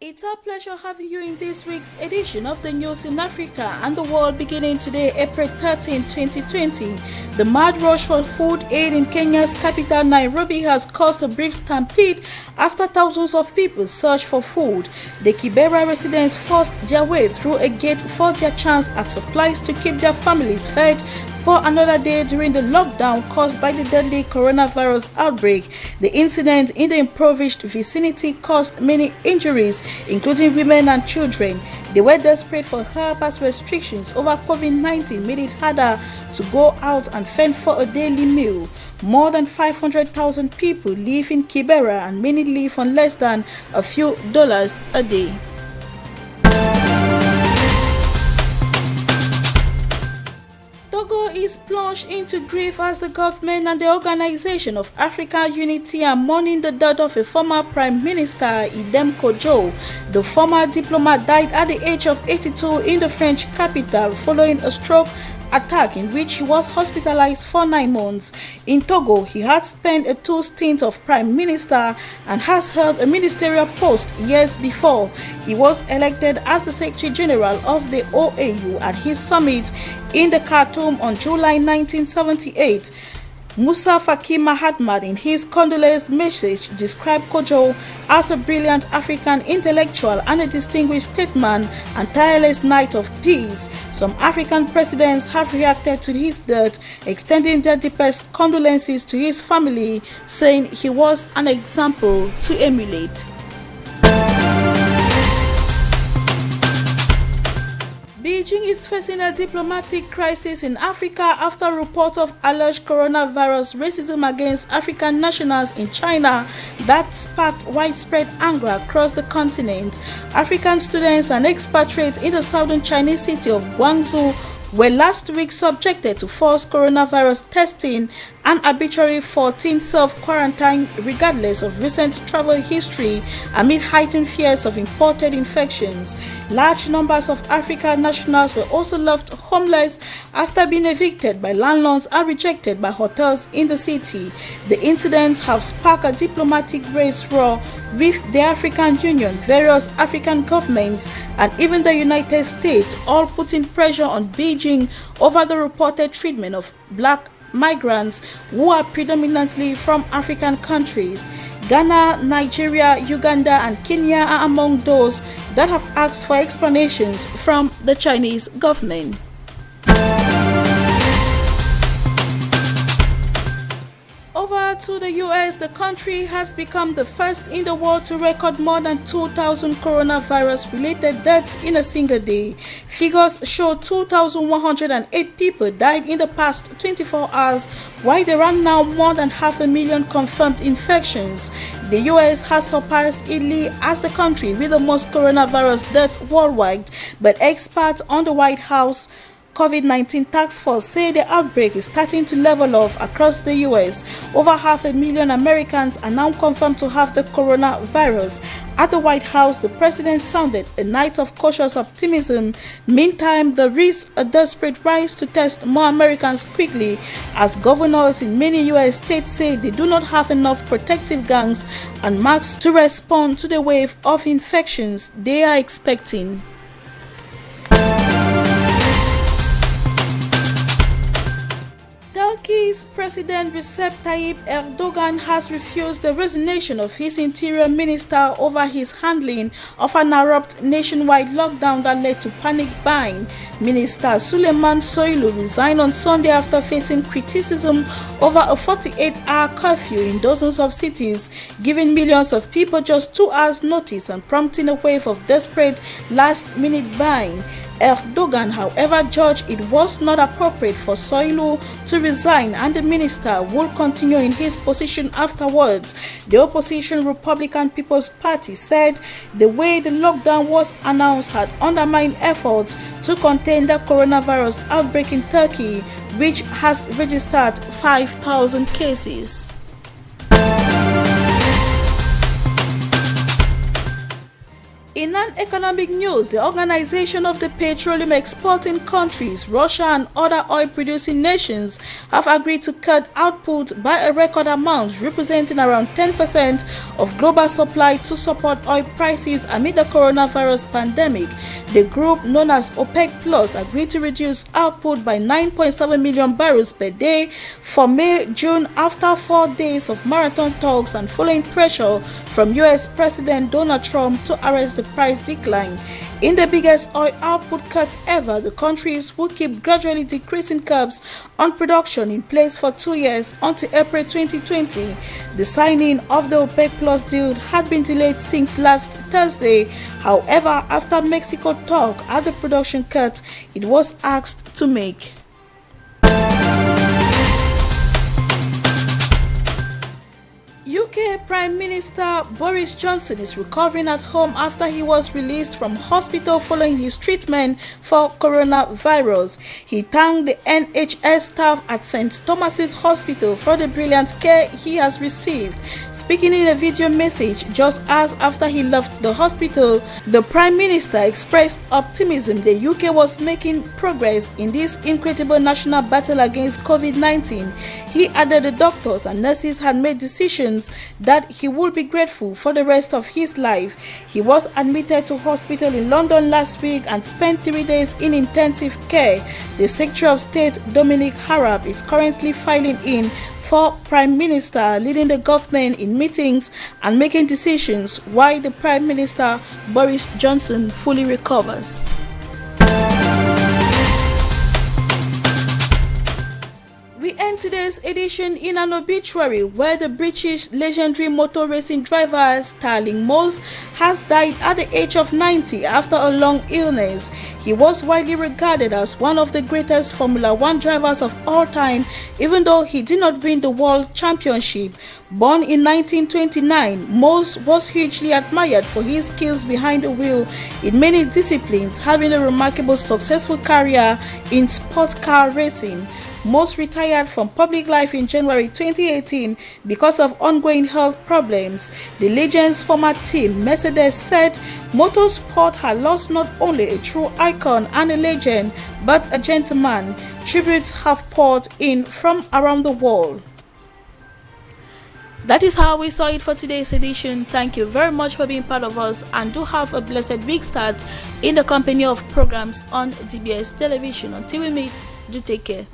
It's our pleasure having you in this week's edition of the News in Africa and the World, beginning today, April 13, 2020. The mad rush for food aid in Kenya's capital, Nairobi, has caused a brief stampede after thousands of people searched for food. The Kibera residents forced their way through a gate for their chance at supplies to keep their families fed for another day during the lockdown caused by the deadly coronavirus outbreak. The incident in the impoverished vicinity caused many injuries, including women and children. They were desperate for help as restrictions over COVID-19 made it harder to go out and fend for a daily meal. More than 500,000 people live in Kibera and many live on less than a few dollars a day. Togo is plunged into grief as the government and the Organization of African Unity are mourning the death of a former Prime Minister, Idem Kojo. The former diplomat died at the age of 82 in the French capital following a stroke attack in which he was hospitalized for 9 months. In Togo, he had spent a 2 stint of Prime Minister and has held a ministerial post years before. He was elected as the Secretary General of the OAU at his summit in the Khartoum on July 1978. Musa Faki Mahamat, in his condolence message, described Kojo as a brilliant African intellectual and a distinguished statesman and tireless knight of peace. Some African presidents have reacted to his death, extending their deepest condolences to his family, saying he was an example to emulate. Beijing is facing a diplomatic crisis in Africa after reports of alleged coronavirus racism against African nationals in China that sparked widespread anger across the continent. African students and expatriates in the southern Chinese city of Guangzhou were last week subjected to forced coronavirus testing and arbitrary 14 self-quarantine regardless of recent travel history amid heightened fears of imported infections. Large numbers of African nationals were also left homeless after being evicted by landlords and rejected by hotels in the city. The incidents have sparked a diplomatic race war with the African Union, various African governments, and even the United States, all putting pressure on Beijing over the reported treatment of black migrants who are predominantly from African countries. Ghana, Nigeria, Uganda, and Kenya are among those that have asked for explanations from the Chinese government. Over to the US, the country has become the first in the world to record more than 2,000 coronavirus-related deaths in a single day. Figures show 2,108 people died in the past 24 hours, while there are now more than 500,000 confirmed infections. The US has surpassed Italy as the country with the most coronavirus deaths worldwide, but experts on the White House COVID-19 task force say the outbreak is starting to level off across the US. Over 500,000 Americans are now confirmed to have the coronavirus. At the White House, the president sounded a night of cautious optimism. Meantime, there is a desperate rise to test more Americans quickly, as governors in many US states say they do not have enough protective gowns and masks to respond to the wave of infections they are expecting. Turkey's President Recep Tayyip Erdogan has refused the resignation of his interior minister over his handling of an abrupt nationwide lockdown that led to panic buying. Minister Süleyman Soylu resigned on Sunday after facing criticism over a 48-hour curfew in dozens of cities, giving millions of people just 2 hours notice and prompting a wave of desperate last-minute buying. Erdogan, however, judged it was not appropriate for Soylu to resign and the minister will continue in his position afterwards. The opposition Republican People's Party said the way the lockdown was announced had undermined efforts to contain the coronavirus outbreak in Turkey, which has registered 5,000 cases. In non-economic news, the Organization of the Petroleum Exporting Countries, Russia and other oil-producing nations have agreed to cut output by a record amount representing around 10% of global supply to support oil prices amid the coronavirus pandemic. The group, known as OPEC Plus, agreed to reduce output by 9.7 million barrels per day for May-June after 4 days of marathon talks and following pressure from U.S. President Donald Trump to arrest the price decline. In the biggest oil output cuts ever, the countries will keep gradually decreasing curbs on production in place for 2 years until April 2020. The signing of the OPEC Plus deal had been delayed since last Thursday. However, after Mexico talked at the production cut it was asked to make. UK Prime Minister Boris Johnson is recovering at home after he was released from hospital following his treatment for coronavirus. He thanked the NHS staff at St. Thomas's Hospital for the brilliant care he has received. Speaking in a video message just hours after he left the hospital, the Prime Minister expressed optimism the UK was making progress in this incredible national battle against COVID-19. He added the doctors and nurses had made decisions that he would be grateful for the rest of his life. He was admitted to hospital in London last week and spent 3 days in intensive care. The Secretary of State Dominic Harab is currently filing in for Prime Minister, leading the government in meetings and making decisions while the Prime Minister Boris Johnson fully recovers. We end today's edition in an obituary where the British legendary motor racing driver Stirling Moss has died at the age of 90 after a long illness. He was widely regarded as one of the greatest Formula One drivers of all time, even though he did not win the World Championship. Born in 1929, Moss was hugely admired for his skills behind the wheel in many disciplines, having a remarkable successful career in sports car racing. Moss retired from public life in January 2018 because of ongoing health problems. The legend's former team, Mercedes, said motorsport had lost not only a true icon and a legend, but a gentleman. Tributes have poured in from around the world. That is how we saw it for today's edition. Thank you very much for being part of us, and do have a blessed week start in the company of programs on DBS television. Until we meet, do take care.